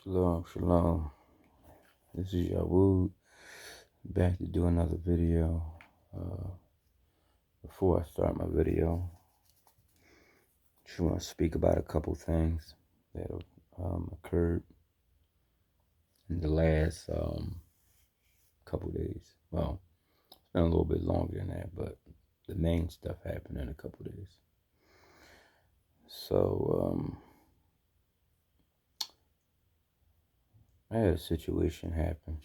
Shalom, shalom. This is Yahoo, back to do another video. Before I start my video, just want to speak about a couple things that occurred in the last couple days. Well, it's been a little bit longer than that, but the main stuff happened in a couple days. So, I had a situation happen.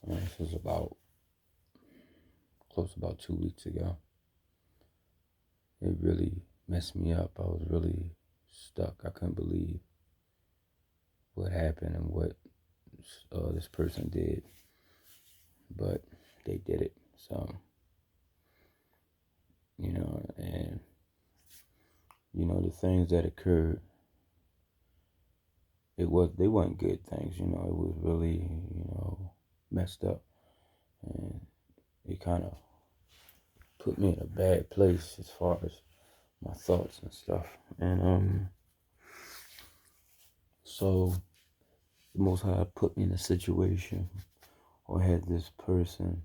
This was about 2 weeks ago. It really messed me up. I was really stuck. I couldn't believe what happened and what this person did, but they did it. So, and the things that occurred, they weren't good things. It was really messed up, and it kind of put me in a bad place as far as my thoughts and stuff. And so the Most High put me in a situation, or had this person,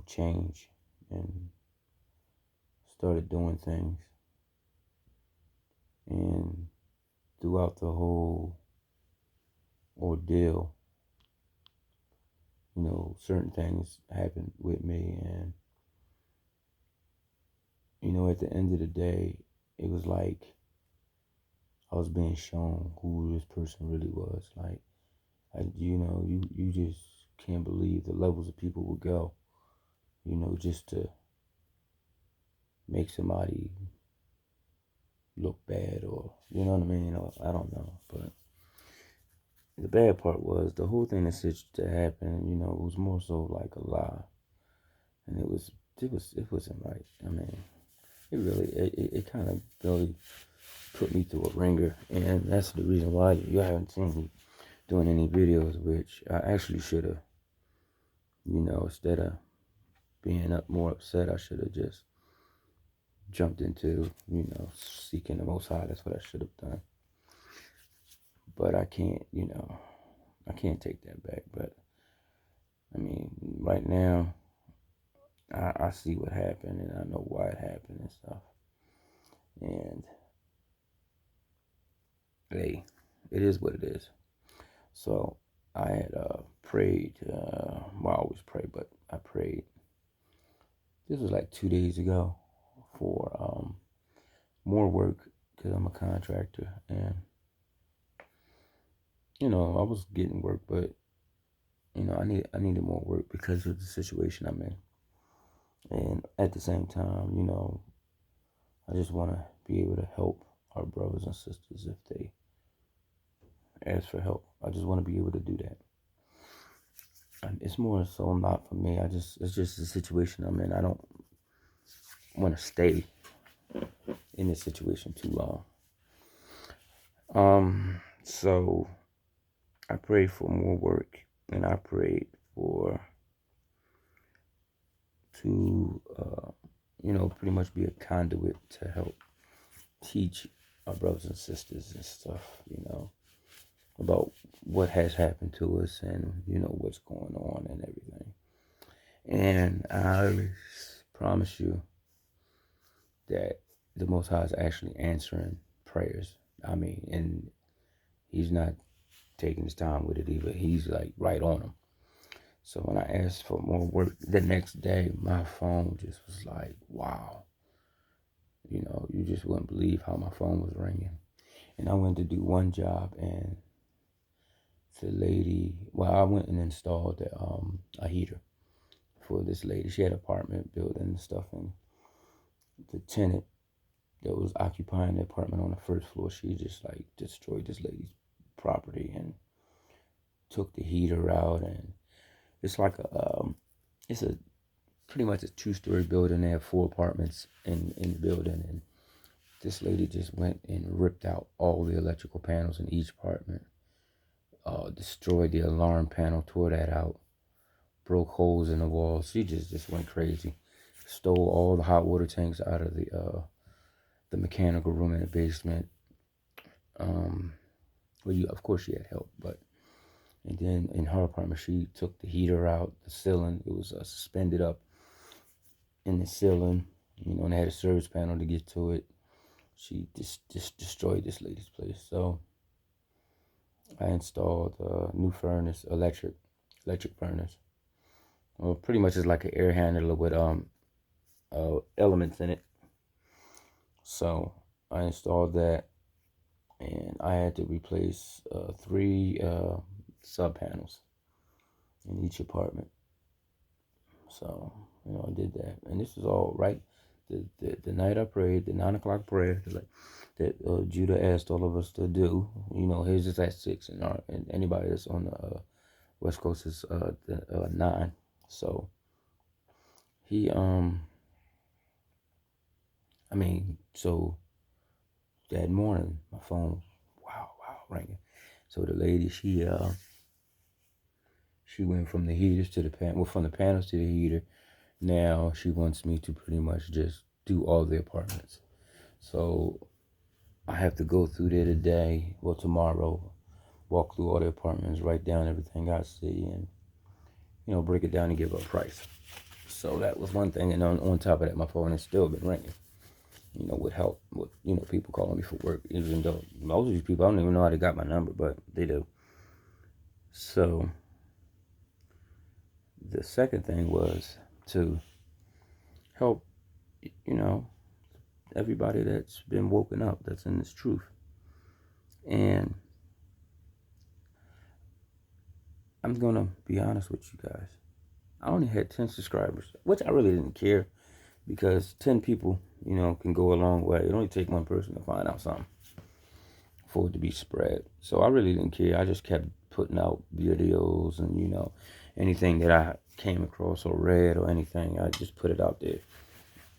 change and started doing things. And throughout the whole ordeal, certain things happened with me, and at the end of the day, it was like I was being shown who this person really was. You just can't believe the levels of people would go, just to make somebody look bad, or you know what I mean. I don't know, but the bad part was the whole thing that happened. It was more so like a lie, and it wasn't right. I mean, it kind of really put me through a ringer, and that's the reason why you haven't seen me doing any videos, which I actually should have. Instead of being more upset, I should have just jumped into seeking the Most High. That's what I should have done. But I can't, I can't take that back. But I mean, right now, I see what happened, and I know why it happened and stuff. And hey, it is what it is. So I had prayed. Well, I always pray, but I prayed. This was like 2 days ago for more work, because I'm a contractor, and I was getting work, but I needed more work because of the situation I'm in. And at the same time, I just want to be able to help our brothers and sisters if they ask for help. I just want to be able to do that. And it's more so not for me. It's just the situation I'm in. I don't want to stay in this situation too long. So I prayed for more work, and I prayed to pretty much be a conduit to help teach our brothers and sisters and stuff, about what has happened to us, and what's going on and everything. And I promise you that the Most High is actually answering prayers. I mean, and he's not taking his time with it either. He's like right on them. So when I asked for more work the next day, my phone just was like, wow. You just wouldn't believe how my phone was ringing. And I went to do one job, and the lady, I went and installed a heater for this lady. She had an apartment building and stuff, and the tenant that was occupying the apartment on the first floor, she just like destroyed this lady's property and took the heater out. And it's like it's a pretty much a 2-story building. They have 4 apartments in the building, and this lady just went and ripped out all the electrical panels in each apartment, destroyed the alarm panel, tore that out, broke holes in the walls. She just went crazy. Stole all the hot water tanks out of the mechanical room in the basement. Um, well, of course she had help, but and then in her apartment she took the heater out, the ceiling. It was suspended up in the ceiling, and they had a service panel to get to it. She just destroyed this lady's place. So I installed a new furnace, electric furnace. Well, pretty much it's like an air handler with elements in it. So I installed that, and I had to replace 3 sub panels in each apartment. So I did that, and this was all right. The night I prayed, the 9 o'clock prayer that Judah asked all of us to do. His is at 6, and anybody that's on the West Coast is 9. So he so that morning my phone, wow, ringing. So the lady, she went from the heaters to from the panels to the heater. Now she wants me to pretty much just do all the apartments. So I have to go through there today, well tomorrow, walk through all the apartments, write down everything I see, and break it down and give her a price. So that was one thing, and on top of that, my phone has still been ringing. With help, with people calling me for work, even though most of these people I don't even know how they got my number, but they do. So the second thing was to help, everybody that's been woken up, that's in this truth. And I'm gonna be honest with you guys. I only had 10 subscribers, which I really didn't care, because 10 people, can go a long way. It only takes one person to find out something for it to be spread. So I really didn't care. I just kept putting out videos and, anything that I came across or read or anything, I just put it out there.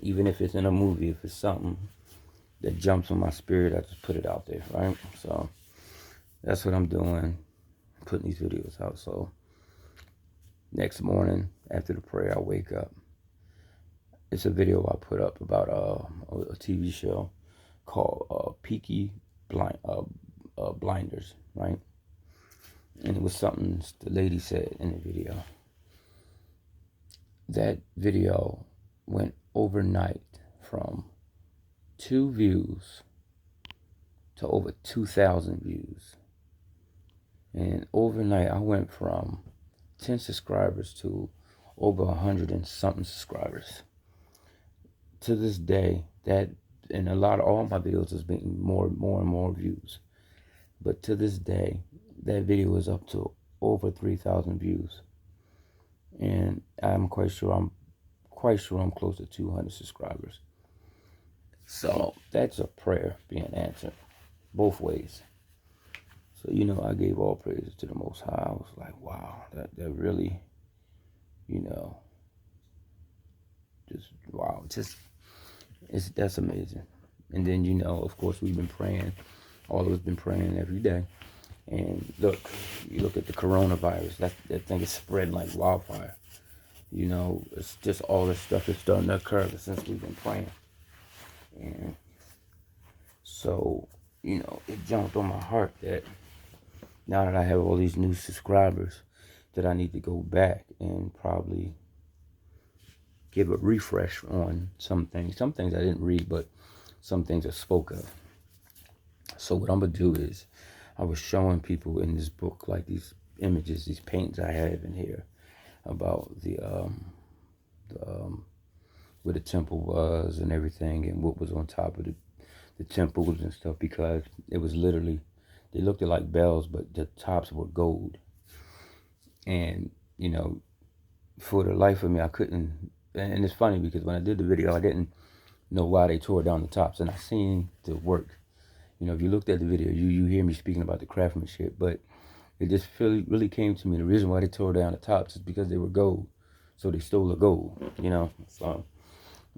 Even if it's in a movie, if it's something that jumps on my spirit, I just put it out there, right? So that's what I'm doing, putting these videos out. So next morning after the prayer, I wake up. It's a video I put up about a TV show called Peaky Blinders, right? And it was something the lady said in the video. That video went overnight from 2 views to over 2,000 views. And overnight, I went from 10 subscribers to over 100 and something subscribers. To this day, and all my videos has been more and more views. But to this day, that video is up to over 3,000 views. And I'm quite sure I'm close to 200 subscribers. So that's a prayer being answered both ways. So I gave all praises to the Most High. I was like, wow, that really, just wow, that's amazing. And then of course we've been praying. All of us been praying every day. And look, you look at the coronavirus. That thing is spreading like wildfire. It's just all this stuff is starting to occur since we've been praying. And so, it jumped on my heart that now that I have all these new subscribers, that I need to go back and probably give a refresh on some things. Some things I didn't read, but some things I spoke of. So what I'm going to do is, I was showing people in this book, like these images, these paintings I have in here, about where the temple was and everything, and what was on top of the temples and stuff, because it was literally, they looked like bells, but the tops were gold. And, for the life of me, I couldn't, and it's funny because when I did the video, I didn't know why they tore down the tops, and I seen the work. If you looked at the video, you hear me speaking about the craftsmanship, but it just really came to me. The reason why they tore down the tops is because they were gold. So they stole the gold, So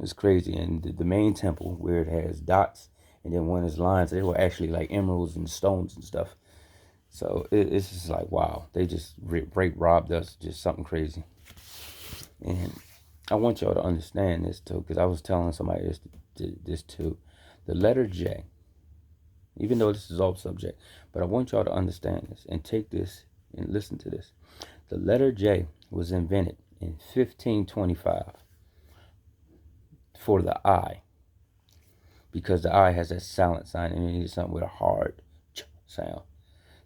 it's crazy. And the main temple, where it has dots and then one is lines, they were actually like emeralds and stones and stuff. So it's just like, wow, they just robbed us, just something crazy. And I want y'all to understand this too, because I was telling somebody this too. The letter J even though this is off subject. But I want y'all to understand this and take this and listen to this. The letter J was invented in 1525 for the I, because the I has that silent sign and you need something with a hard ch sound.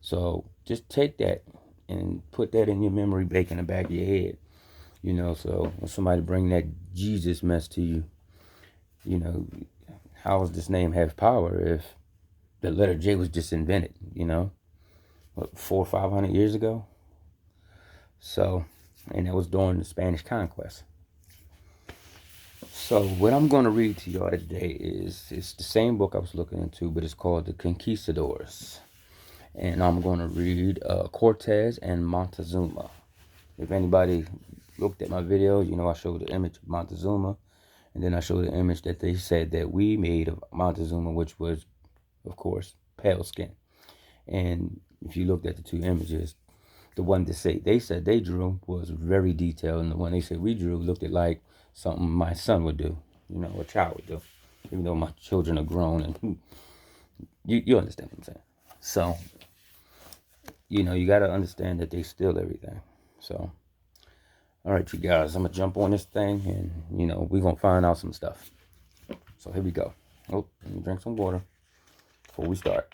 So just take that and put that in your memory bank in the back of your head. So when somebody bring that Jesus mess to you, how does this name have power if the letter J was just invented, what, 400 or 500 years ago? So, and that was during the Spanish conquest. So what I'm going to read to y'all today it's the same book I was looking into, but it's called The Conquistadors. And I'm going to read Cortez and Montezuma. If anybody looked at my video, I showed the image of Montezuma, and then I showed the image that they said that we made of Montezuma, which was, of course, pale skin. And if you looked at the two images, the one they said they drew was very detailed, and the one they said we drew looked like something my son would do, a child would do, even though my children are grown, and you understand what I'm saying. So, you got to understand that they steal everything. So, all right, you guys, I'm going to jump on this thing, and, we're going to find out some stuff. So, here we go. Oh, let me drink some water before we start.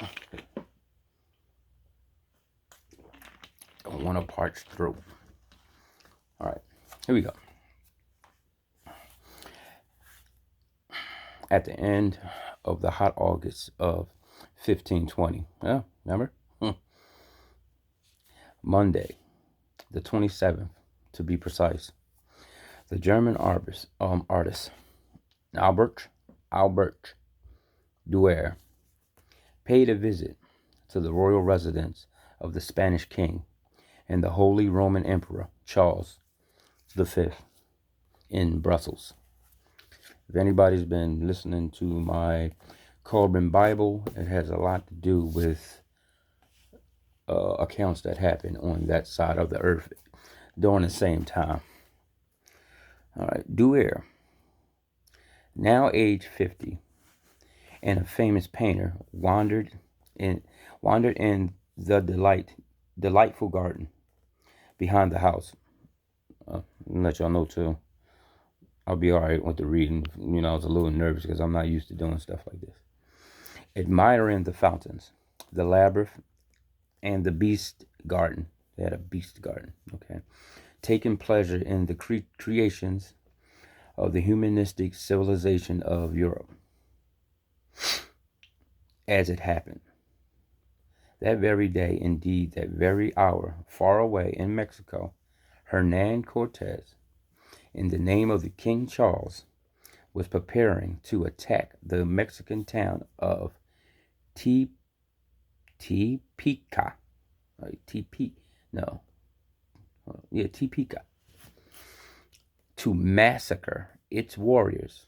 Don't want to parch throat. All right, here we go. At the end of the hot August of 1520, yeah, remember? Monday, the 27th, to be precise, the German artist Albert Duer paid a visit to the royal residence of the Spanish king and the Holy Roman Emperor Charles V in Brussels. If anybody's been listening to my Corbin Bible, it has a lot to do with accounts that happened on that side of the earth during the same time. All right, Duer, now age 50, and a famous painter, wandered in the delightful garden behind the house. I'll let y'all know too. I'll be all right with the reading. I was a little nervous because I'm not used to doing stuff like this. Admiring the fountains, the labyrinth, and the beast garden. They had a beast garden, okay? Taking pleasure in the creations of the humanistic civilization of Europe. As it happened, that very day, indeed that very hour, far away in Mexico, Hernan Cortez, in the name of the King Charles, was preparing to attack the Mexican town of Tepica, to massacre its warriors,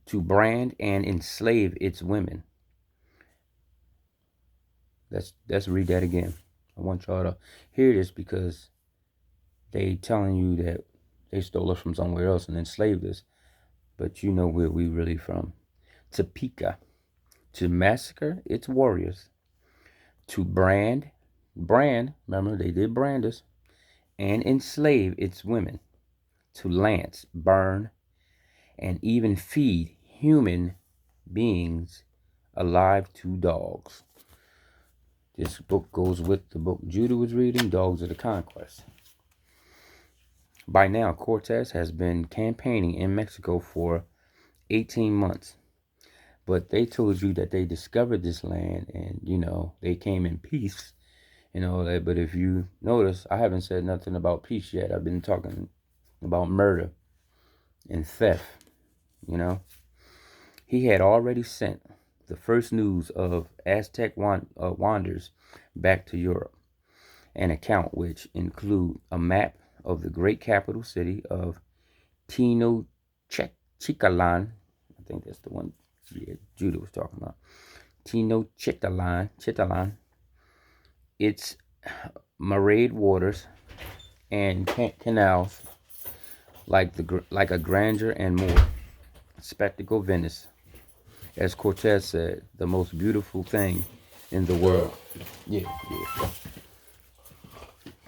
to brand and enslave its women. Let's read that again. I want y'all to hear this because they telling you that they stole us from somewhere else and enslaved us, but you know where we really from. Topeka, to massacre its warriors, to brand, remember they did brand us, and enslave its women, to lance, burn, and even feed human beings alive to dogs. This book goes with the book Judah was reading, Dogs of the Conquest. By now, Cortez has been campaigning in Mexico for 18 months. But they told you that they discovered this land and, they came in peace and all that. But if you notice, I haven't said nothing about peace yet. I've been talking about murder and theft, He had already sent the first news of Aztec wonders back to Europe, an account which include a map of the great capital city of Tenochtitlan. I think that's the one Judah was talking about. Tenochtitlan, its marade waters and canals like a grandeur and more. Spectacle Venice, As Cortez said, the most beautiful thing in the world. Yeah, yeah.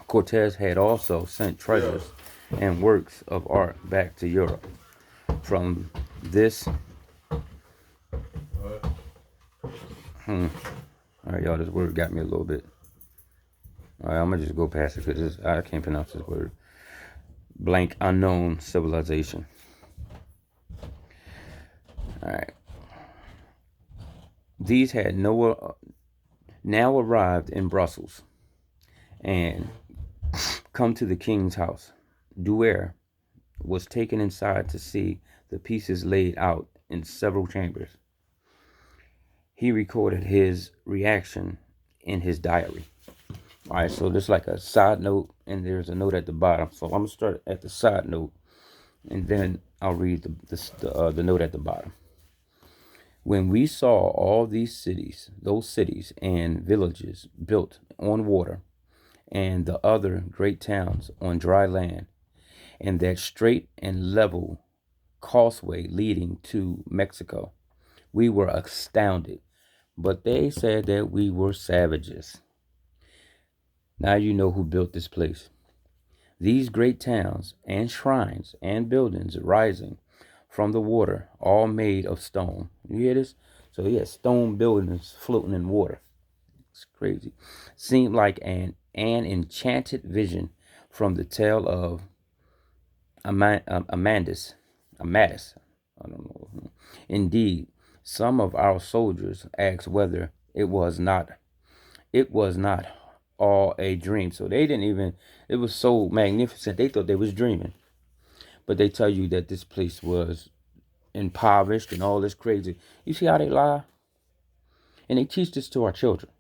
Cortez had also sent treasures and works of art back to Europe. From this, all right, y'all, this word got me a little bit. All right, I'm gonna just go past it because I can't pronounce this word. Blank unknown civilization. All right, these had now arrived in Brussels and come to the king's house. Douer was taken inside to see the pieces laid out in several chambers. He recorded his reaction in his diary. All right, so there's like a side note, and there's a note at the bottom. So I'm gonna start at the side note, and then I'll read the note at the bottom. When we saw all those cities and villages built on water, and the other great towns on dry land, and that straight and level causeway leading to Mexico, we were astounded. But they said that we were savages. Now you know who built this place. These great towns and shrines and buildings rising from the water, all made of stone. You hear this? So he had stone buildings floating in water. It's crazy. Seemed like an enchanted vision from the tale of Amadis. Amadis. I don't know. Indeed, some of our soldiers asked whether it was not all a dream. So they didn't even, it was so magnificent, they thought they was dreaming. But they tell you that this place was impoverished and all this crazy. You see how they lie? And they teach this to our children.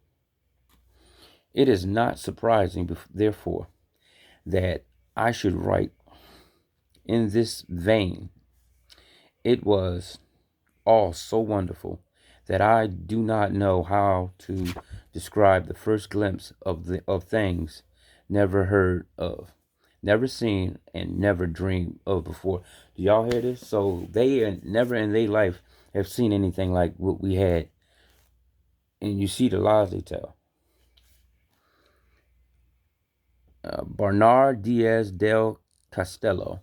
It is not surprising, therefore, that I should write in this vein. It was all so wonderful that I do not know how to describe the first glimpse of things never heard of, never seen, and never dreamed of before. Do y'all hear this? So they never in their life have seen anything like what we had, and you see the lies they tell. Bernard Diaz del Castello,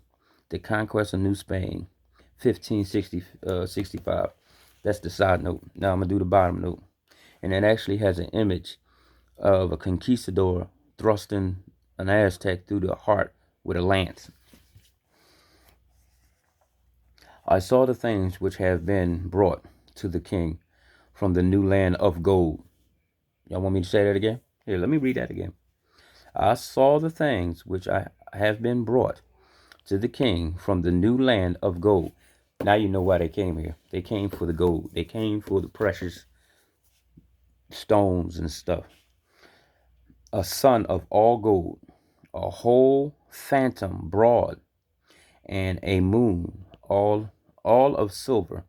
The Conquest of New Spain, 1565. That's the side note. Now I'm going to do the bottom note. And it actually has an image of a conquistador thrusting an Aztec through the heart with a lance. I saw the things which have been brought to the king from the new land of gold. Y'all want me to say that again? Here, let me read that again. I saw the things which I have been brought to the king from the new land of gold. Now you know why they came here. They came for the gold. They came for the precious stones and stuff. A sun of all gold, a whole phantom broad, and a moon all of silver,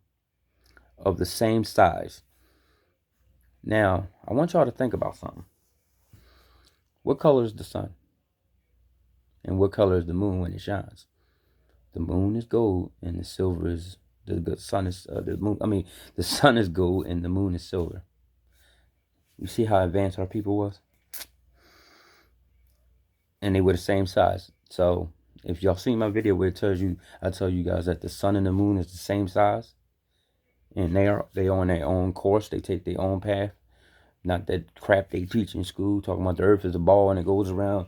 of the same size. Now, I want y'all to think about something. What color is the sun? And what color is the moon when it shines? The moon is gold, and the silver is the sun is the moon. I mean, the sun is gold, and the moon is silver. You see how advanced our people was, and they were the same size. So, if y'all seen my video where it tells you, I tell you guys that the sun and the moon is the same size, and they on their own course. They take their own path. Not that crap they teach in school, talking about the earth is a ball and it goes around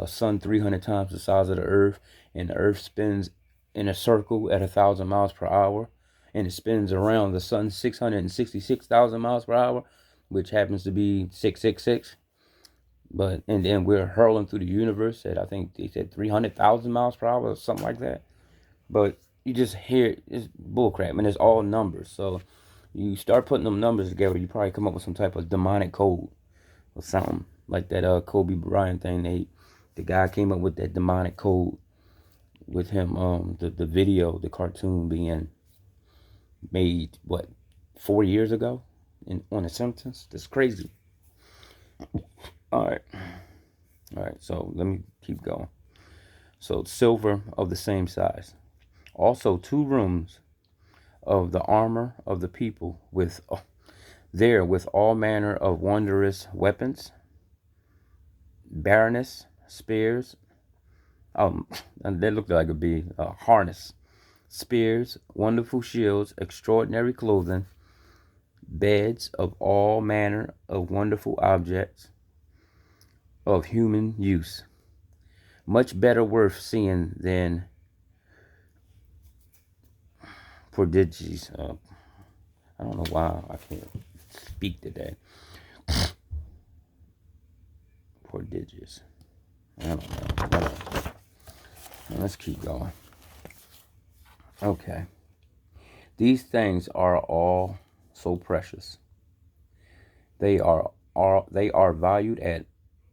sun 300 times the size of the earth, and the earth spins in a circle at 1,000 miles per hour, and it spins around the sun 666,000 miles per hour, which happens to be 666. And then we're hurling through the universe at, I think they said 300,000 miles per hour or something like that. But you just hear it's bullcrap, and it's all numbers. So you start putting them numbers together, you probably come up with some type of demonic code or something like that Kobe Bryant thing. The guy came up with that demonic code with him. The video, the cartoon being made 4 years ago on The Simpsons. That's crazy. All right. So let me keep going. So silver of the same size. Also 2 rooms of the armor of the people with all manner of wondrous weapons, barrenness, spears, and they looked like a bee, harness, spears, wonderful shields, extraordinary clothing, beds of all manner of wonderful objects of human use, much better worth seeing than prodigies. I don't know why I can't speak today. Prodigious. I don't know. Whatever. Let's keep going. Okay. These things are all so precious. They are valued at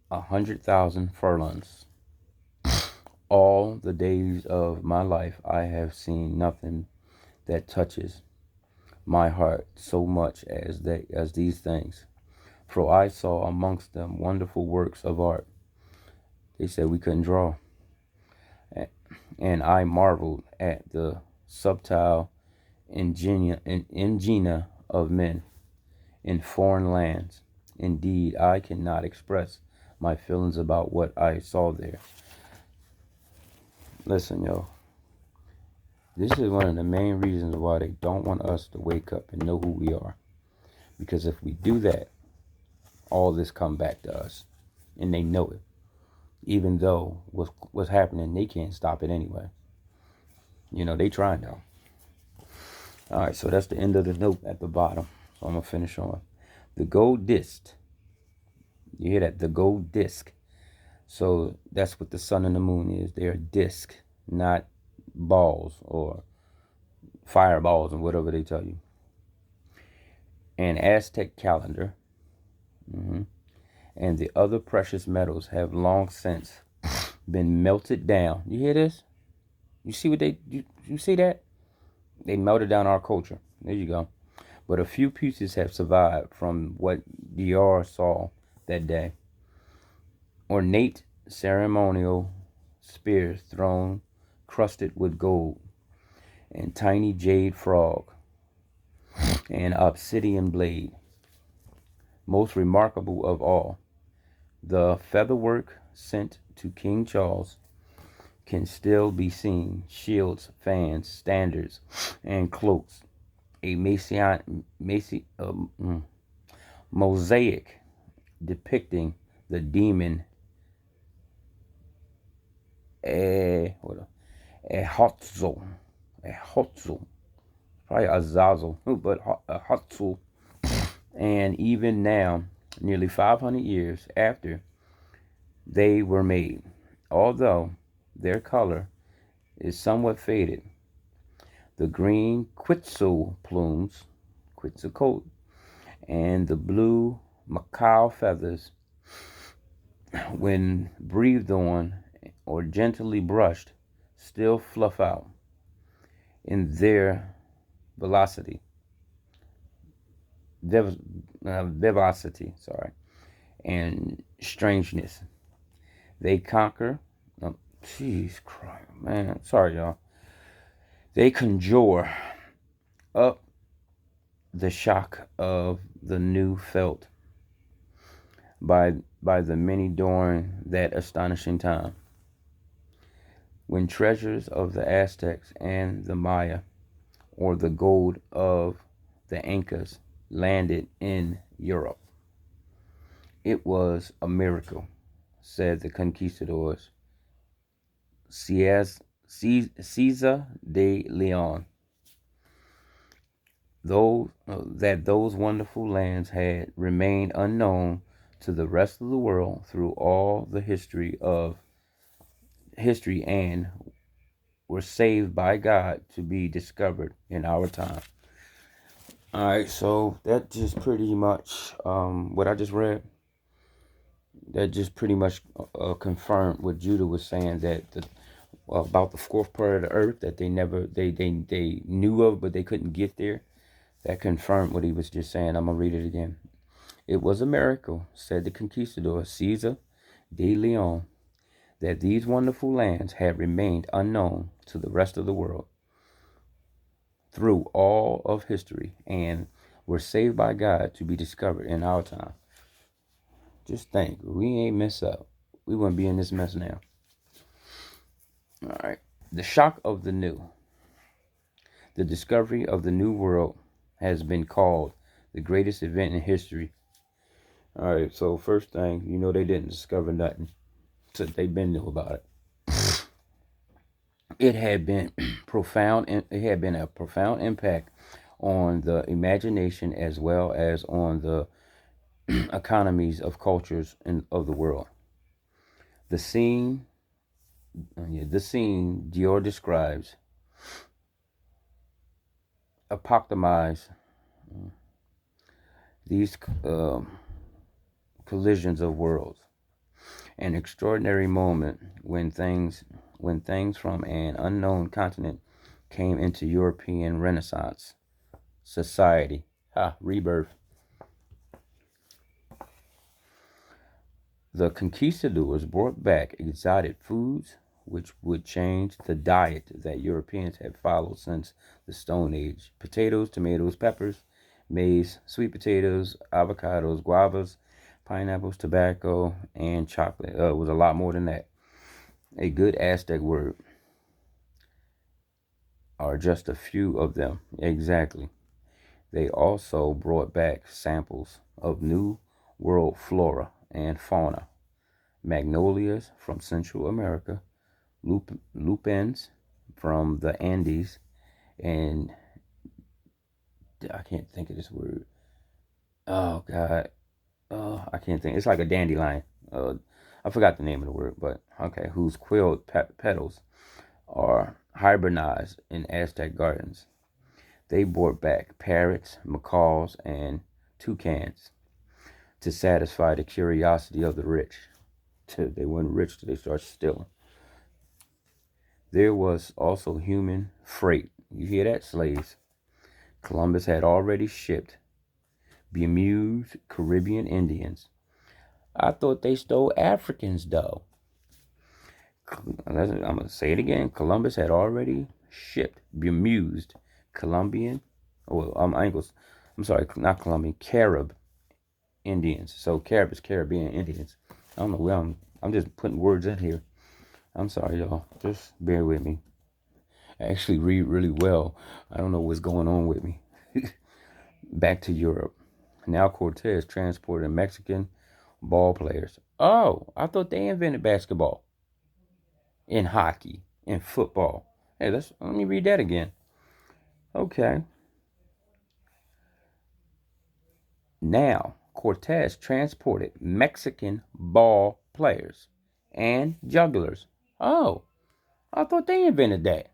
100,000 furlongs. All the days of my life I have seen nothing that touches my heart so much as these things. For I saw amongst them wonderful works of art. They said we couldn't draw. And I marveled at the subtile ingenia of men in foreign lands. Indeed, I cannot express my feelings about what I saw there. Listen, yo, this is one of the main reasons why they don't want us to wake up and know who we are. Because if we do that, all this come back to us, and they know it. Even though what's happening, they can't stop it anyway. You know, they trying though. All right, so that's the end of the note at the bottom. So I'm gonna finish on the gold disc. You hear that? The gold disc. So that's what the sun and the moon is. They're a disc, not balls or fireballs and whatever they tell you. And Aztec calendar, and the other precious metals have long since been melted down. You hear this? You see what you see that? They melted down our culture. There you go. But a few pieces have survived from what Dior saw that day. Ornate ceremonial spears thrown, crusted with gold, and tiny jade frog, and obsidian blade. Most remarkable of all, the featherwork sent to King Charles can still be seen: shields, fans, standards, and cloaks. A mosaic depicting the demon Ahotzel, probably Azazel, but Ahotzel. And even now, nearly 500 years after they were made, although their color is somewhat faded, the green quetzal plumes, quetzalcoatl, and the blue macaw feathers, when breathed on or gently brushed, still fluff out in their velocity, vivacity, and strangeness. They conquer. Jeez, Christ, man. Sorry, y'all. They conjure up the shock of the new felt by the many during that astonishing time, when treasures of the Aztecs and the Maya, or the gold of the Incas, landed in Europe. It was a miracle, said the conquistadors. Caesar de Leon, that those wonderful lands had remained unknown to the rest of the world through all the history and were saved by God to be discovered in our time. All right, so that just pretty much what I just read. That just pretty much confirmed what Judah was saying, that about the fourth part of the earth that they knew of, but they couldn't get there. That confirmed what he was just saying. I'm gonna read it again. It was a miracle, said the conquistador Caesar de Leon, that these wonderful lands had remained unknown to the rest of the world through all of history and were saved by God to be discovered in our time. Just think, we ain't mess up. We wouldn't be in this mess now. All right. The shock of the new. The discovery of the new world has been called the greatest event in history. All right. So first thing, they didn't discover nothing. So they been knew about it. It had been profound. It had been a profound impact on the imagination as well as on the economies of cultures of the world. The scene, Dior describes epitomize these collisions of worlds, an extraordinary moment when things from an unknown continent came into European Renaissance society. Rebirth. The conquistadors brought back exotic foods which would change the diet that Europeans had followed since the Stone Age. Potatoes, tomatoes, peppers, maize, sweet potatoes, avocados, guavas, pineapples, tobacco, and chocolate. It was a lot more than that. A good Aztec word are just a few of them. Exactly. They also brought back samples of New World flora and fauna, magnolias from Central America, lupins from the Andes, and I can't think of this word. Oh God, I can't think. It's like a dandelion. I forgot the name of the word, but okay. Whose quilled petals are hibernized in Aztec gardens. They brought back parrots, macaws, and toucans to satisfy the curiosity of the rich. They weren't rich till they started stealing. There was also human freight. You hear that, slaves? Columbus had already shipped bemused Caribbean Indians. I thought they stole Africans, though. I'm going to say it again. Columbus had already shipped bemused Colombian, I'm sorry, not Colombian, Carib Indians. So Carib is Caribbean Indians. I don't know where I'm just putting words in here. I'm sorry, y'all. Just bear with me. I actually read really well. I don't know what's going on with me. Back to Europe. Now Cortez transported Mexican ball players. Oh, I thought they invented basketball, in hockey, in football. Hey, let me read that again. Okay. Now Cortez transported Mexican ball players and jugglers. Oh, I thought they invented that,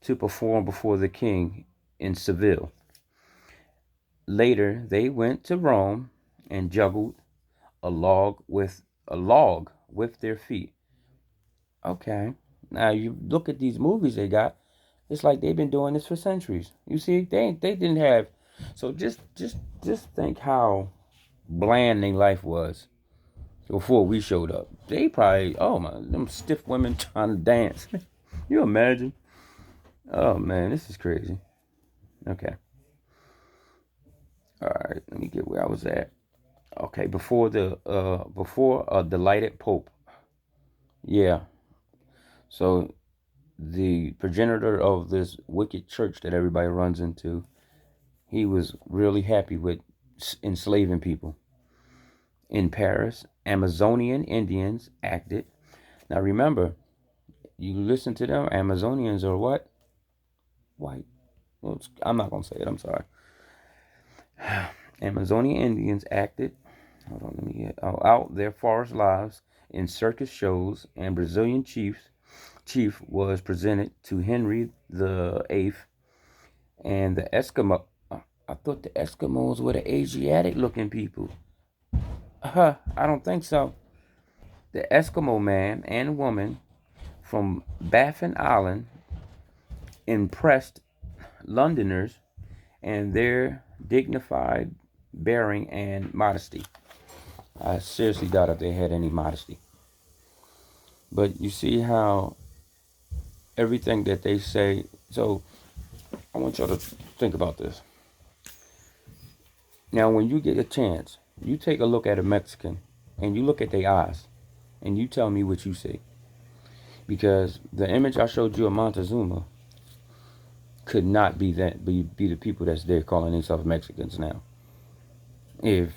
to perform before the king in Seville. Later, they went to Rome and juggled a log with their feet. Okay. Now you look at these movies they got. It's like they've been doing this for centuries. You see, they didn't have. So just think how bland their life was before we showed up. They probably, oh my, them stiff women trying to dance. You imagine? Oh man, this is crazy. Okay. All right, let me get where I was at. Okay, before a delighted pope. Yeah. So the progenitor of this wicked church that everybody runs into, he was really happy with enslaving people. In Paris, Amazonian Indians acted. Now remember, you listen to them, Amazonians are what? White. Well, I'm not going to say it, I'm sorry. Amazonian Indians acted, hold on, let me get, out their forest lives in circus shows, and Brazilian chief was presented to Henry the Eighth, and the Eskimo. I thought the Eskimos were the Asiatic looking people. I don't think so. The Eskimo man and woman from Baffin Island impressed Londoners and their dignified bearing and modesty. I seriously doubt if they had any modesty. But you see how everything that they say, so I want y'all to think about this. Now, when you get a chance, you take a look at a Mexican and you look at their eyes and you tell me what you see. Because the image I showed you of Montezuma could not be be the people that's there calling themselves Mexicans now. If,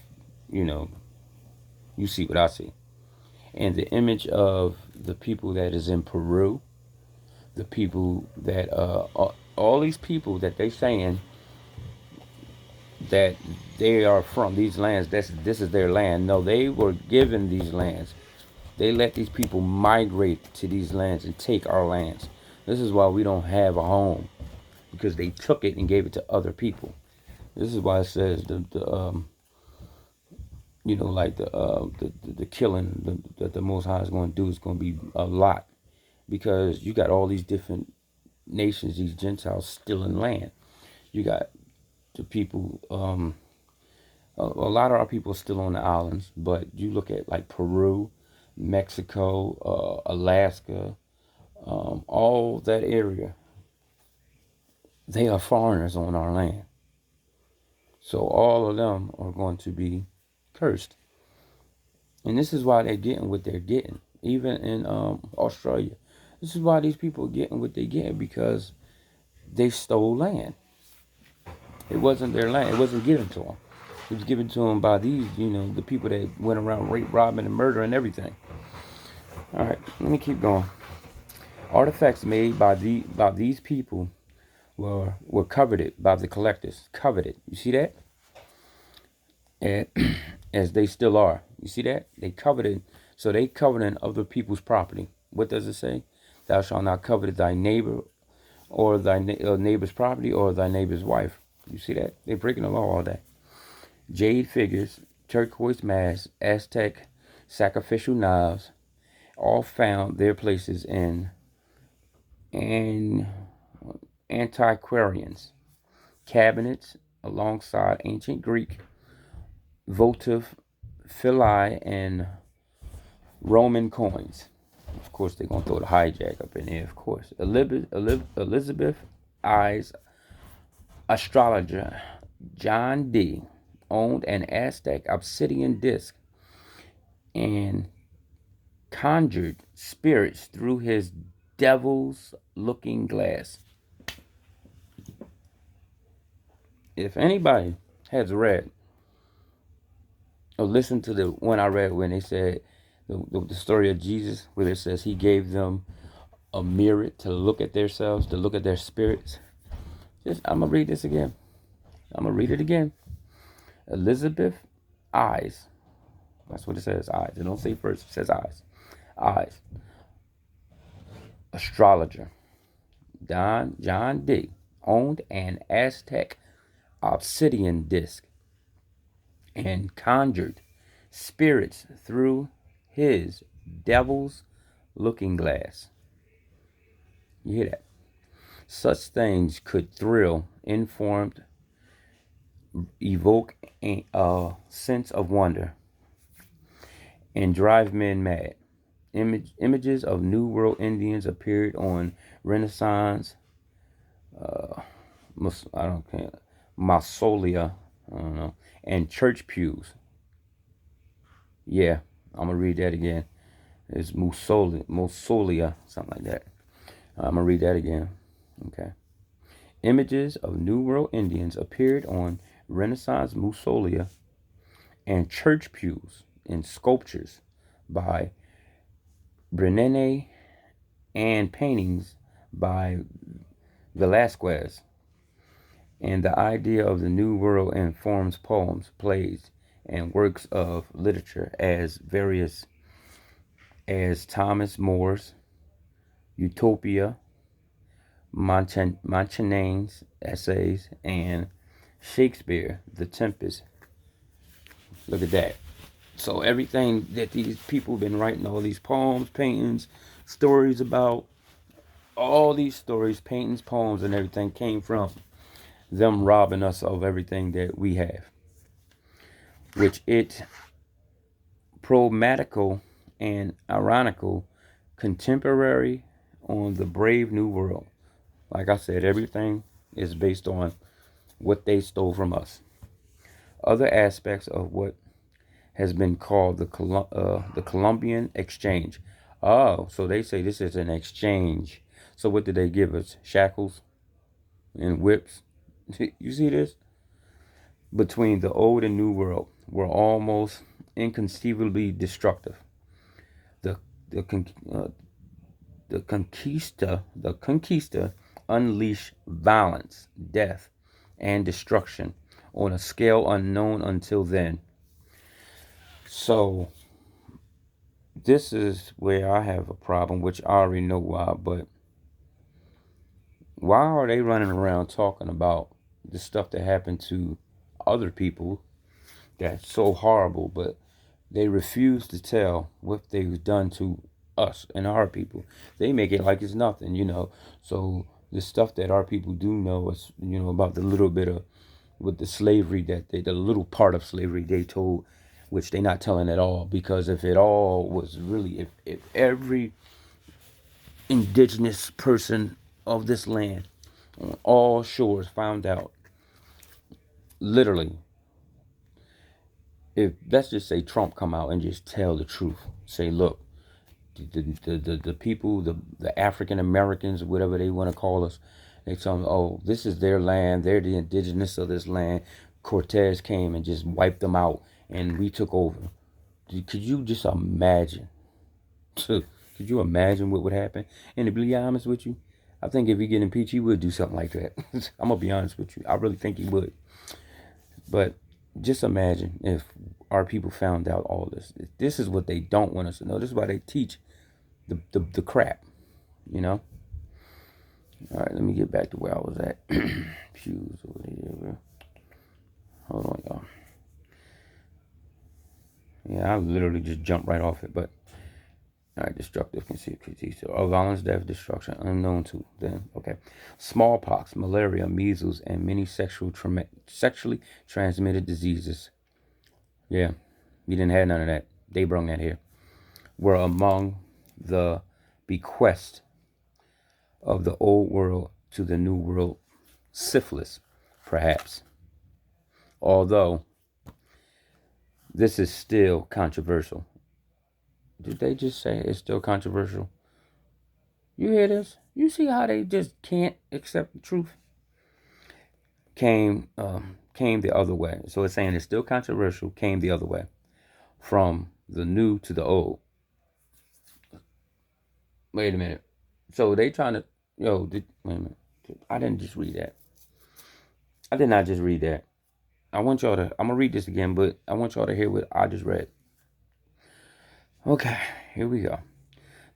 you know, you see what I see. And the image of the people that is in Peru, the people that, all these people that they saying that they are from these lands, this is their land. No, they were given these lands. They let these people migrate to these lands and take our lands. This is why we don't have a home, because they took it and gave it to other people. This is why it says like the killing that the Most High is going to do is going to be a lot, because you got all these different nations, these Gentiles stealing land. You got the people. A lot of our people are still on the islands, but you look at like Peru, Mexico, Alaska, all that area. They are foreigners on our land. So all of them are going to be cursed. And this is why they're getting what they're getting. Even in Australia. This is why these people are getting what they're getting, because they stole land. It wasn't their land. It wasn't given to them. It was given to them by these, the people that went around rape, robbing, and murdering everything. All right, let me keep going. Artifacts made by these people were coveted by the collectors. Coveted. You see that? And as they still are. You see that? They coveted. So they coveted other people's property. What does it say? Thou shalt not covet thy neighbor or thy neighbor's property or thy neighbor's wife. You see that? They're breaking the law all day. Jade figures, turquoise masks, Aztec sacrificial knives, all found their places in antiquarians, cabinets alongside ancient Greek votive philae and Roman coins. Of course, they're going to throw the hijack up in there, of course. Elizabeth I's astrologer John D. owned an Aztec obsidian disc and conjured spirits through his devil's looking glass. If anybody has read or listened to the one I read when they said the story of Jesus, where it says he gave them a mirror to look at themselves, to look at their spirits. I'm going to read this again. I'm going to read it again. Elizabeth Eyes. That's what it says, eyes. It don't say first, it says eyes. Eyes. Astrologer John D. owned an Aztec obsidian disc and conjured spirits through his devil's looking glass. You hear that? Such things could thrill, informed, evoke a sense of wonder, and drive men mad. Images of New World Indians appeared on Renaissance, mausolea, I don't know, and church pews. Yeah, I'm gonna read that again. It's mausolea, something like that. I'm gonna read that again. Okay. Images of New World Indians appeared on Renaissance mausolea and church pews in sculptures by Brenene and paintings by Velasquez. And the idea of the New World informs poems, plays, and works of literature as various as Thomas More's Utopia, Montaigne essays, and Shakespeare, The Tempest. Look at that. So everything that these people have been writing, all these poems, paintings, stories about, all these stories, paintings, poems, and everything came from them robbing us of everything that we have. Which it problematical and ironical contemporary on the brave new world. Like I said, everything is based on what they stole from us. Other aspects of what has been called the Columbian Exchange. Oh, so they say this is an exchange. So what did they give us? Shackles and whips. You see this? Between the old and new world were almost inconceivably destructive. The the uh, the conquista unleashed violence, death, and destruction on a scale unknown until then. So this is where I have a problem, which I already know why, but why are they running around talking about the stuff that happened to other people that's so horrible, but they refuse to tell what they've done to us and our people? They make it like it's nothing. So the stuff that our people do know is, about the little bit of with the slavery the little part of slavery they told, which they're not telling at all. Because if it all was really, if every indigenous person of this land on all shores found out, literally, if let's just say Trump come out and just tell the truth, say, look, the people, the African Americans, whatever they want to call us, they tell them, oh, this is their land, they're the indigenous of this land. Cortez came and just wiped them out, and we took over. Could you just imagine? Could you imagine what would happen? And to be honest with you, I think if he get impeached, he would do something like that. I'm gonna be honest with you. I really think he would. But just imagine if our people found out all this. This is what they don't want us to know. This is why they teach the crap, you know? All right, let me get back to where I was at. Pews over here. Hold on, y'all. Yeah, I literally just jumped right off it, but all right, destructive critique. So, violence, death, destruction, unknown to them. Okay. Smallpox, malaria, measles, and many sexually transmitted diseases. Yeah, we didn't have none of that. They brung that here. Were among the bequest of the old world to the new world. Syphilis, perhaps. Although this is still controversial. Did they just say it's still controversial? You hear this? You see how they just can't accept the truth? Came the other way. So it's saying it's still controversial. Came the other way, from the new to the old. Wait a minute. So they trying to wait a minute. I didn't just read that. I did not just read that. I want y'all to. I'm gonna read this again, but I want y'all to hear what I just read. Okay, here we go.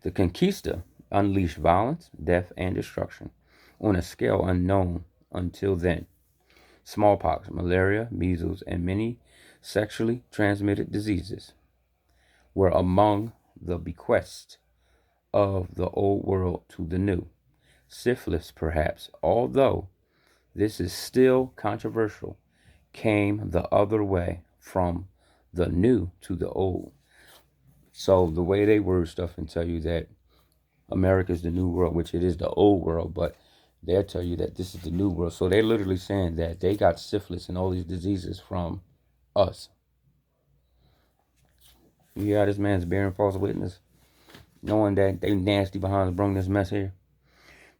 The conquista unleashed violence, death, and destruction on a scale unknown until then. Smallpox, malaria, measles, and many sexually transmitted diseases were among the bequests of the old world to the new. Syphilis, perhaps, although this is still controversial, came the other way, from the new to the old. So the way they word stuff and tell you that America is the new world, which it is the old world, but they'll tell you that this is the new world. So they're literally saying that they got syphilis and all these diseases from us. You hear how this man's bearing false witness, knowing that they nasty behind bring this mess here.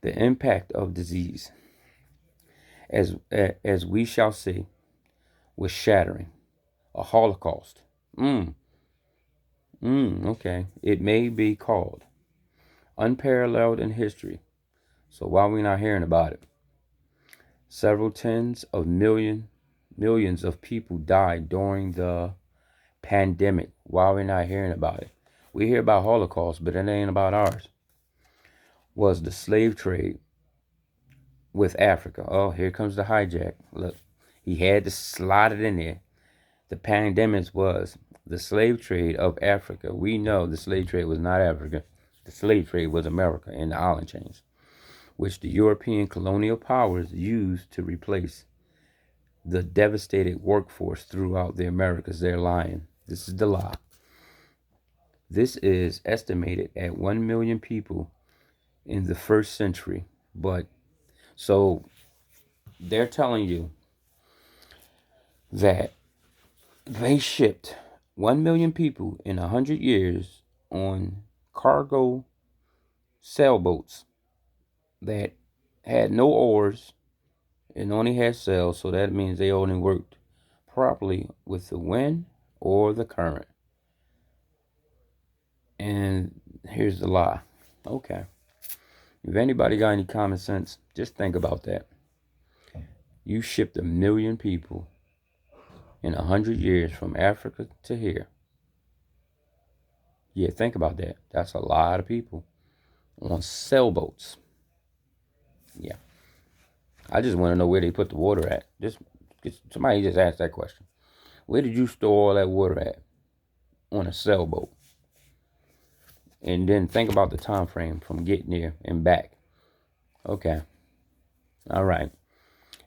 The impact of disease, as we shall see, was shattering. A holocaust. Okay. It may be called unparalleled in history. So why are we not hearing about it? Several tens of millions of people died during the pandemic. Why are we not hearing about it? We hear about Holocaust, but it ain't about ours. Was the slave trade with Africa. Oh, here comes the hijack. Look, he had to slide it in there. The pandemic was the slave trade of Africa. We know the slave trade was not Africa. The slave trade was America and the island chains, which the European colonial powers used to replace the devastated workforce throughout the Americas. They're lying. This is the lie. This is estimated at 1 million people in the first century. But so they're telling you that they shipped 1 million people in 100 years on cargo sailboats that had no oars and only had sails, so that means they only worked properly with the wind or the current. And here's the lie. Okay. If anybody got any common sense, just think about that. You shipped 1 million people in 100 years from Africa to here. Yeah, think about that. That's a lot of people on sailboats. Yeah. I just want to know where they put the water at. Just somebody just asked that question. Where did you store all that water at on a sailboat? And then think about the time frame from getting there and back. Okay. All right.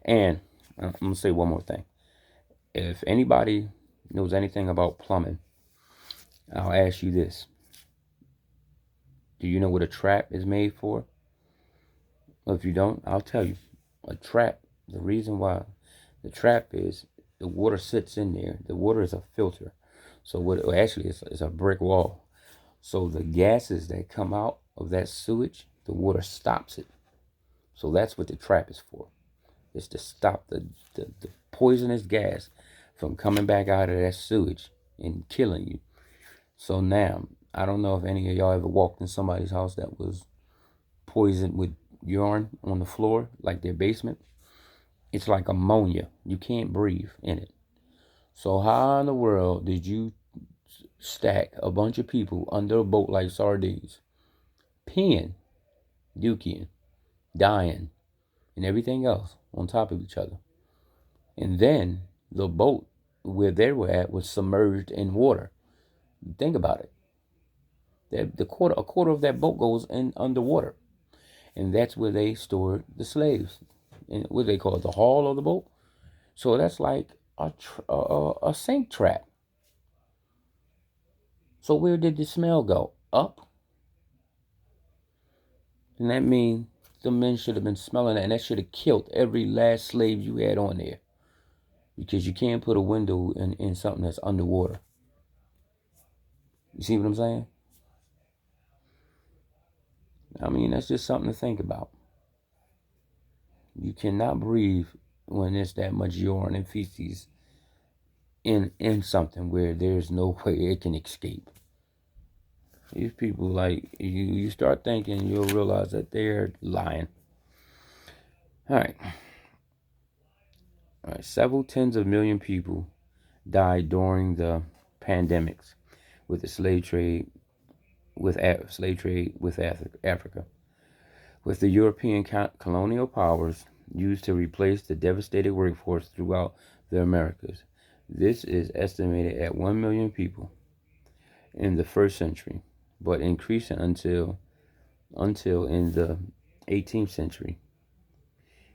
And I'm going to say one more thing. If anybody knows anything about plumbing, I'll ask you this. Do you know what a trap is made for? Well, if you don't, I'll tell you. A trap, the reason why the trap is the water sits in there. The water is a filter. So what actually is a brick wall. So the gases that come out of that sewage, the water stops it. So that's what the trap is for. It's to stop the poisonous gas from coming back out of that sewage and killing you. So now, I don't know if any of y'all ever walked in somebody's house that was poisoned with urine on the floor, like their basement. It's like ammonia. You can't breathe in it. So how in the world did you stack a bunch of people under a boat like sardines, peeing, duking, dying, and everything else on top of each other? And then the boat where they were at was submerged in water. Think about it. A quarter of that boat goes in underwater, and that's where they stored the slaves. And what they call it, the hull of the boat. So that's like a sink trap. So where did the smell go? Up. And that means the men should have been smelling that, and that should have killed every last slave you had on there. Because you can't put a window in something that's underwater. You see what I'm saying? I mean, that's just something to think about. You cannot breathe when there's that much urine and feces in something where there's no way it can escape. These people, like, you start thinking, you'll realize that they're lying. All right. Several tens of million people died during the pandemics with the slave trade with Africa, with the European colonial powers used to replace the devastated workforce throughout the Americas. This is estimated at 1 million people in the first century, but increasing until in the 18th century.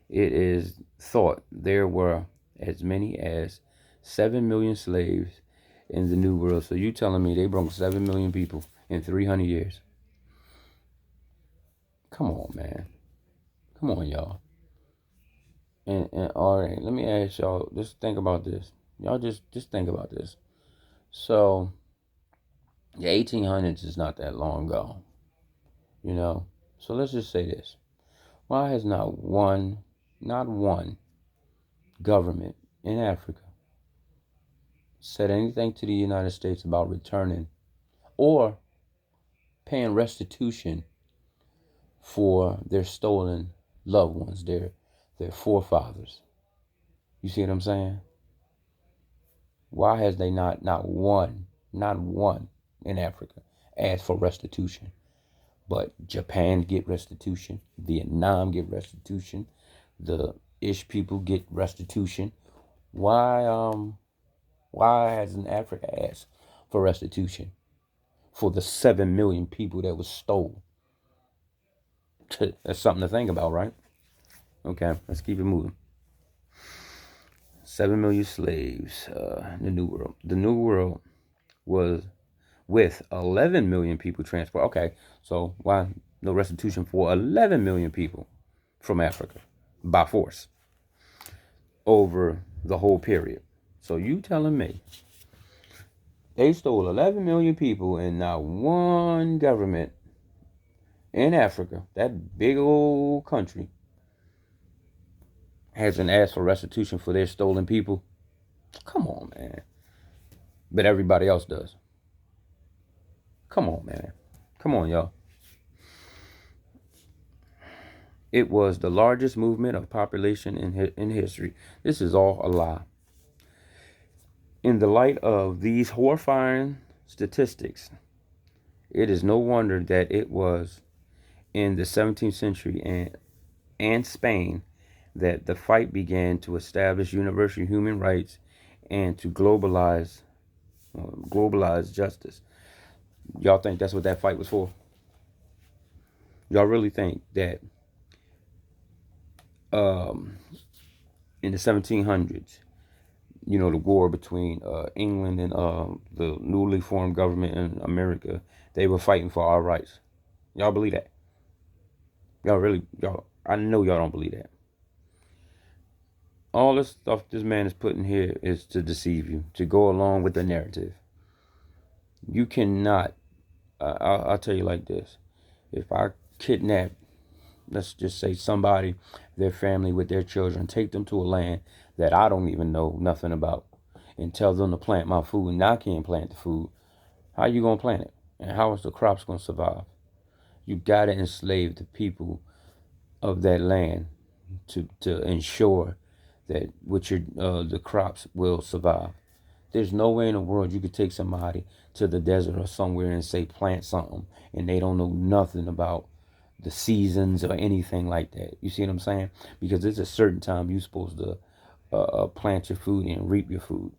It is thought there were as many as 7 million slaves in the New World. So you telling me they brought 7 million people in 300 years? Come on, man. Come on, y'all. And all right, let me ask y'all, just think about this. Y'all just think about this. So the 1800s is not that long ago, you know? So let's just say this. Why has not one government in Africa said anything to the United States about returning or paying restitution for their stolen loved ones, their forefathers? You see what I'm saying? Why has they not one in Africa asked for restitution? But Japan get restitution, Vietnam get restitution, the Ish people get restitution. Why hasn't Africa asked for restitution for the 7 million people that was stolen? That's something to think about, right? Okay, let's keep it moving. 7 million slaves, the New World. The New World was with 11 million people transported. Okay, so why no restitution for 11 million people from Africa by force? over the whole period. So you telling me they stole 11 million people and not one government in Africa, that big old country, hasn't asked for restitution for their stolen people? Come on, man. But everybody else does. Come on, man. Come on, y'all. It was the largest movement of population in history. This is all a lie. In the light of these horrifying statistics, it is no wonder that it was in the 17th century and Spain that the fight began to establish universal human rights and to globalize justice. Y'all think that's what that fight was for? Y'all really think that um, in the 1700s, the war between England and the newly formed government in America, they were fighting for our rights? Y'all believe that? Y'all, I know y'all don't believe that. All this stuff this man is putting here is to deceive you, to go along with the narrative. You cannot, I'll tell you like this. If I kidnap, let's just say somebody, their family with their children, take them to a land that I don't even know nothing about, and tell them to plant my food, and I can't plant the food, how you going to plant it? And how is the crops going to survive? You got to enslave the people of that land to ensure that the crops will survive. There's no way in the world you could take somebody to the desert or somewhere and say plant something and they don't know nothing about the seasons or anything like that. You see what I'm saying? Because there's a certain time you're supposed to plant your food and reap your food.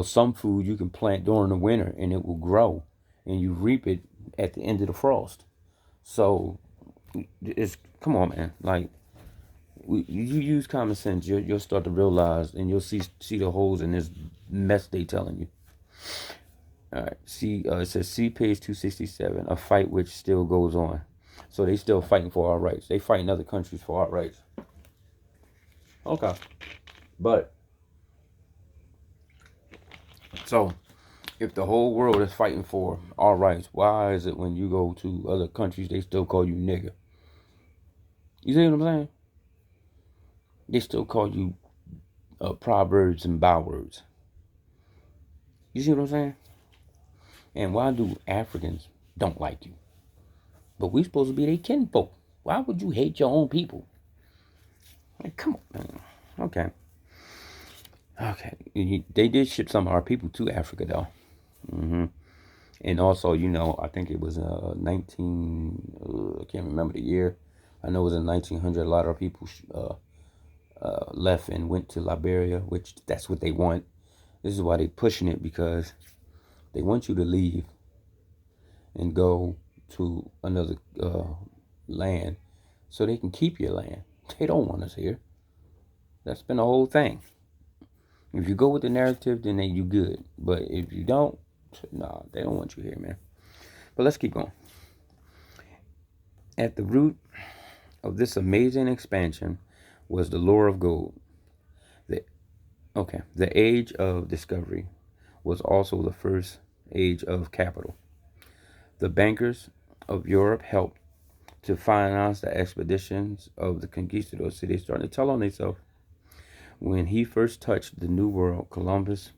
Some food you can plant during the winter and it will grow, and you reap it at the end of the frost. So it's come on, man. Like you use common sense, you'll start to realize, and you'll see the holes in this mess they telling you. All right, see, it says see page 267, a fight which still goes on. So they still fighting for our rights. They fighting other countries for our rights. Okay, but so if the whole world is fighting for our rights, why is it when you go to other countries they still call you nigger? You see what I'm saying? They still call you proverbs and bywords. You see what I'm saying? And why do Africans don't like you? But we supposed to be their kinfolk. Why would you hate your own people? Like, come on, man. Okay. Okay. They did ship some of our people to Africa, though. And also, I think it was 19, I can't remember the year. I know it was in 1900. A lot of people left and went to Liberia, which that's what they want. This is why they're pushing it, because they want you to leave and go to another land so they can keep your land. They don't want us here. That's been the whole thing. If you go with the narrative, then you good. But if you don't, nah, they don't want you here, man. But let's keep going. At the root of this amazing expansion was the lure of gold. The age of discovery was also the first age of capital. The bankers of Europe helped to finance the expeditions of the conquistadors. See, they started to tell on themselves. When he first touched the New World, Columbus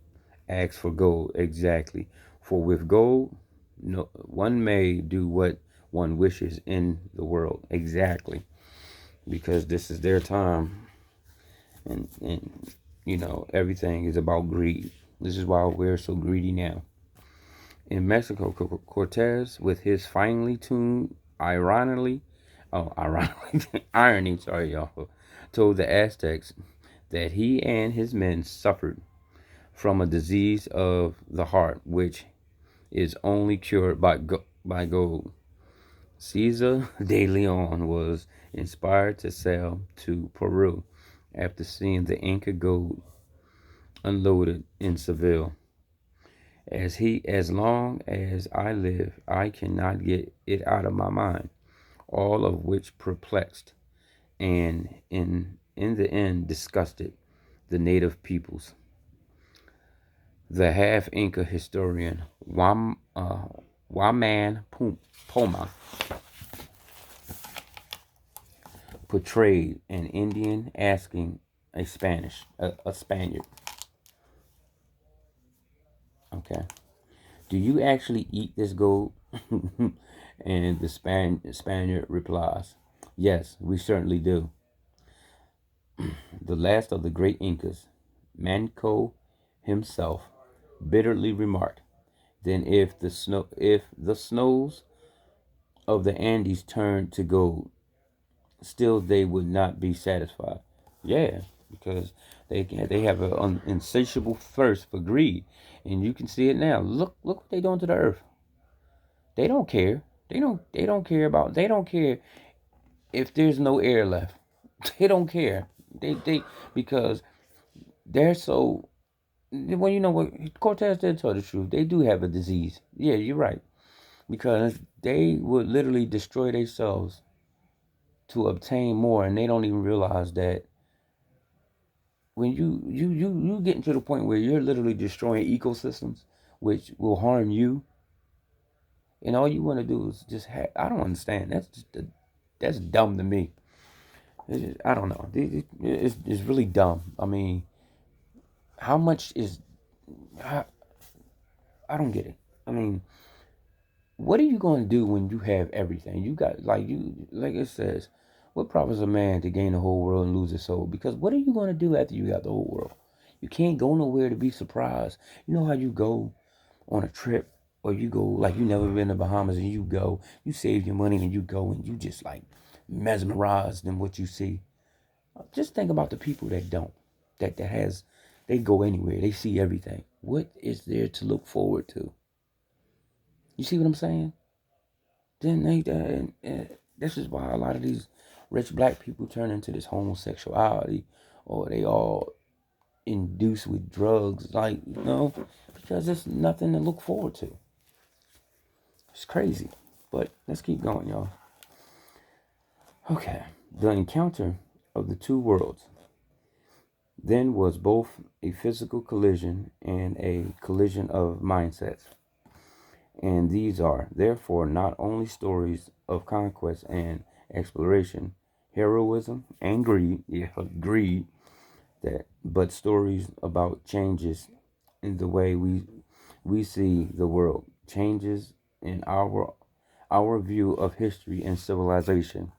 asked for gold. Exactly. For with gold, no, one may do what one wishes in the world. Exactly. Because this is their time. And everything is about greed. This is why we're so greedy now. In Mexico, Cortez, with his finely tuned, irony, sorry, y'all, told the Aztecs that he and his men suffered from a disease of the heart, which is only cured by gold. Caesar de Leon was inspired to sail to Peru after seeing the Inca gold unloaded in Seville. As long as I live, I cannot get it out of my mind, all of which perplexed and in the end disgusted the native peoples. The half Inca historian Waman Poma portrayed an Indian asking a Spaniard, okay, do you actually eat this gold? And the Spaniard replies, yes, we certainly do. The last of the great Incas, Manco himself, bitterly remarked, then if the snows of the Andes turned to gold, still they would not be satisfied. Yeah, because they have an insatiable thirst for greed, and you can see it now. Look what they doing to the earth. They don't care. They don't care if there's no air left. They don't care. They because they're so. Well, you know what? Cortez did tell the truth. They do have a disease. Yeah, you're right. Because they would literally destroy themselves to obtain more, and they don't even realize that when you getting to the point where you're literally destroying ecosystems, which will harm you, and all you want to do is just I don't understand. That's dumb to me. I don't know. It's really dumb. I mean, how much is I, I don't get it. I mean, what are you going to do when you have everything? You got like it says, what profits a man to gain the whole world and lose his soul? Because what are you going to do after you got the whole world? You can't go nowhere to be surprised. You know how you go on a trip, or you go like you never been to Bahamas, and you save your money and you go and you just like mesmerized in what you see. Just think about the people that don't, that has, they go anywhere, they see everything. What is there to look forward to? You see what I'm saying? Then this is why a lot of these rich black people turn into this homosexuality, or they all induced with drugs, like because there's nothing to look forward to. It's crazy. But let's keep going, y'all. Okay. The encounter of the two worlds then was both a physical collision and a collision of mindsets. And these are, therefore, not only stories of conquest and exploration, heroism and greed, but stories about changes in the way we see the world, changes in our view of history and civilization,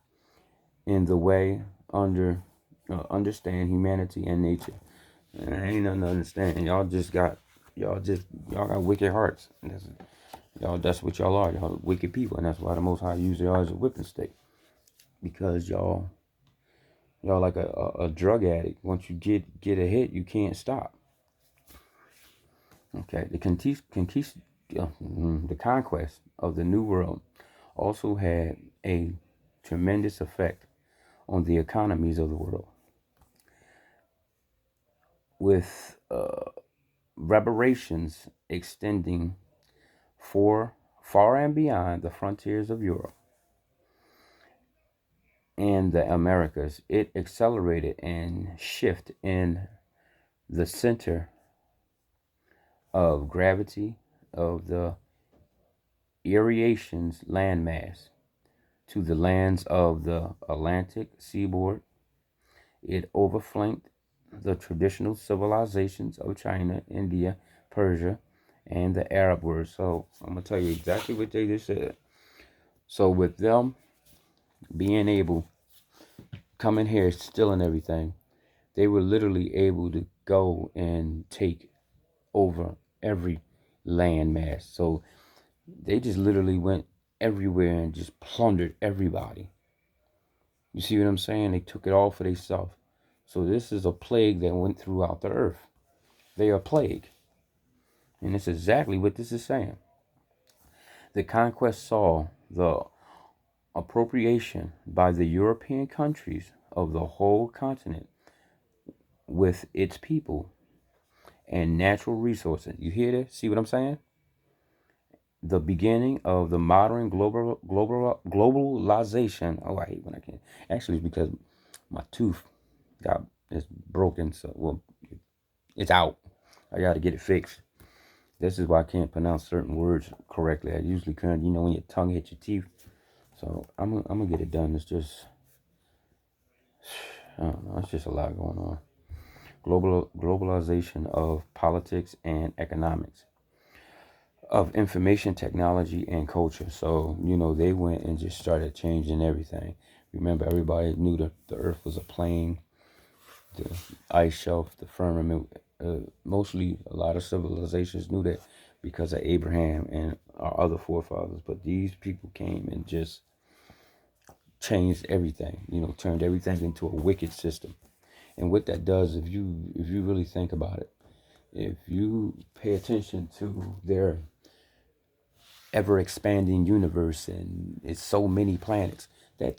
in the way understand humanity and nature. And ain't nothing to understand. Y'all got wicked hearts. That's what y'all are. Y'all wicked people, and that's why the Most High used y'all as a whipping stick. Because y'all like a drug addict. Once you get a hit, you can't stop. Okay, the conquest of the New World also had a tremendous effect on the economies of the world, with reverberations extending far and beyond the frontiers of Europe and the Americas. It accelerated and shift in the center of gravity of the Eurasian's landmass to the lands of the Atlantic seaboard. It overflanked the traditional civilizations of China, India, Persia, and the Arab world. So I'm gonna tell you exactly what they just said. So with them being able coming here stealing everything, they were literally able to go and take over every landmass. So they just literally went everywhere and just plundered everybody. You see what I'm saying? They took it all for themselves. So this is a plague that went throughout the earth. They are a plague. And it's exactly what this is saying. The conquest saw the appropriation by the European countries of the whole continent with its people and natural resources. You hear this? See what I'm saying? The beginning of the modern globalization. Oh, I hate when I can't. Actually, it's because my tooth got is broken. So, well, It's out. I got to get it fixed. This is why I can't pronounce certain words correctly. I usually can, when your tongue hits your teeth. So I'm gonna get it done. It's just, I don't know. It's just a lot going on. Globalization of politics and economics, of information technology and culture. So, they went and just started changing everything. Remember, everybody knew that the earth was a plane, the ice shelf, the firmament. Mostly, a lot of civilizations knew that because of Abraham and our other forefathers. But these people came and just changed everything, turned everything into a wicked system. And what that does, if you really think about it, if you pay attention to their ever expanding universe and it's so many planets, that